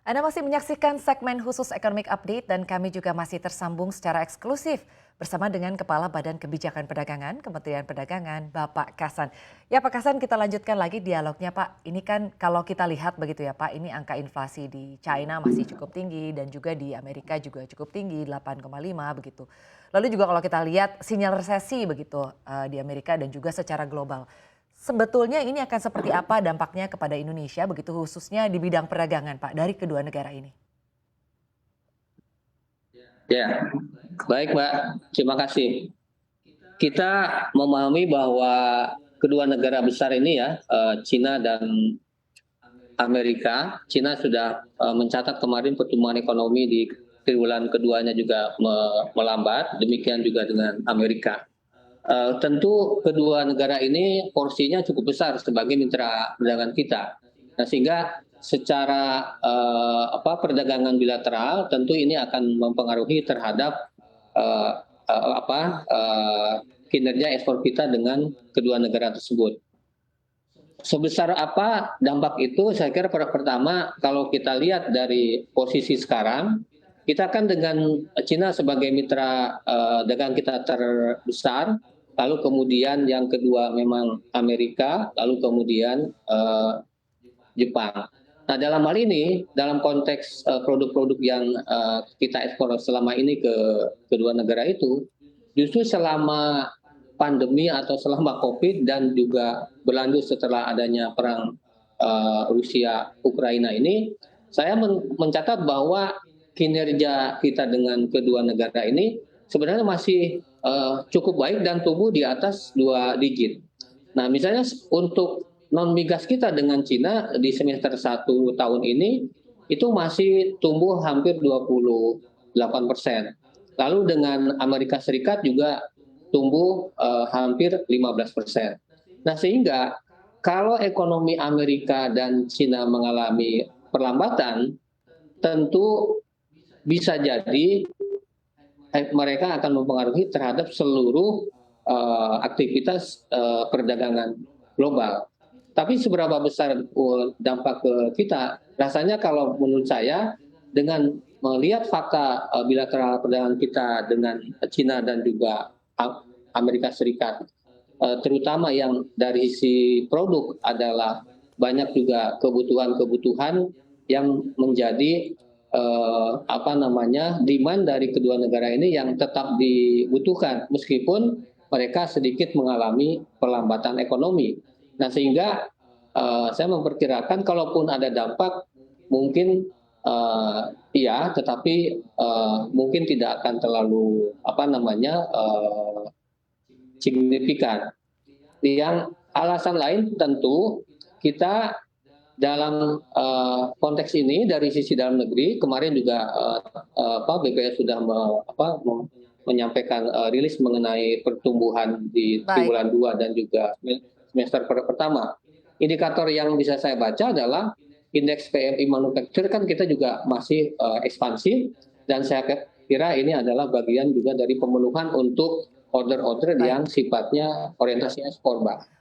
Anda masih menyaksikan segmen khusus Economic Update dan kami juga masih tersambung secara eksklusif bersama dengan Kepala Badan Kebijakan Perdagangan, Kementerian Perdagangan, Bapak Kasan. Ya Pak Kasan, kita lanjutkan lagi dialognya Pak. Ini kan kalau kita lihat begitu ya Pak, ini angka inflasi di China masih cukup tinggi dan juga di Amerika juga cukup tinggi, 8,5 begitu. Lalu juga kalau kita lihat sinyal resesi begitu di Amerika dan juga secara global. Sebetulnya ini akan seperti apa dampaknya kepada Indonesia begitu khususnya di bidang perdagangan Pak dari kedua negara ini? Ya, baik Mbak, terima kasih. Kita memahami bahwa kedua negara besar ini ya, Cina dan Amerika. Cina sudah mencatat kemarin pertumbuhan ekonomi di triwulan keduanya juga melambat, demikian juga dengan Amerika. Tentu kedua negara ini porsinya cukup besar sebagai mitra perdagangan kita. Nah, sehingga secara perdagangan bilateral tentu ini akan mempengaruhi terhadap eh, kinerja ekspor kita dengan kedua negara tersebut. Sebesar apa dampak itu? Saya kira pertama kalau kita lihat dari posisi sekarang, kita kan dengan Cina sebagai mitra dagang kita terbesar, lalu kemudian yang kedua memang Amerika, lalu kemudian Jepang. Nah, dalam hal ini, dalam konteks produk-produk yang kita ekspor selama ini ke kedua negara itu, justru selama pandemi atau selama COVID dan juga berlanjut setelah adanya perang Rusia Ukraina ini, saya mencatat bahwa kinerja kita dengan kedua negara ini sebenarnya masih cukup baik dan tumbuh di atas 2 digit. Nah, misalnya untuk non migas kita dengan Cina di semester 1 tahun ini itu masih tumbuh hampir 28%. Lalu dengan Amerika Serikat juga tumbuh hampir 15%. Nah, sehingga kalau ekonomi Amerika dan Cina mengalami perlambatan, tentu bisa jadi mereka akan mempengaruhi terhadap seluruh aktivitas perdagangan global. Tapi seberapa besar dampak ke kita? Rasanya kalau menurut saya dengan melihat fakta bilateral perdagangan kita dengan Cina dan juga Amerika Serikat, terutama yang dari sisi produk adalah banyak juga kebutuhan-kebutuhan yang menjadi demand dari kedua negara ini yang tetap dibutuhkan meskipun mereka sedikit mengalami perlambatan ekonomi. Nah, sehingga saya memperkirakan kalaupun ada dampak mungkin iya, tetapi mungkin tidak akan terlalu signifikan. Yang alasan lain tentu kita dalam konteks ini dari sisi dalam negeri kemarin juga BPS sudah menyampaikan rilis mengenai pertumbuhan di triwulan 2 dan juga semester pertama. Indikator yang bisa saya baca adalah indeks PMI manufaktur kan kita juga masih ekspansif dan saya kira ini adalah bagian juga dari pemenuhan untuk order-order yang sifatnya orientasi ekspor, Mbak.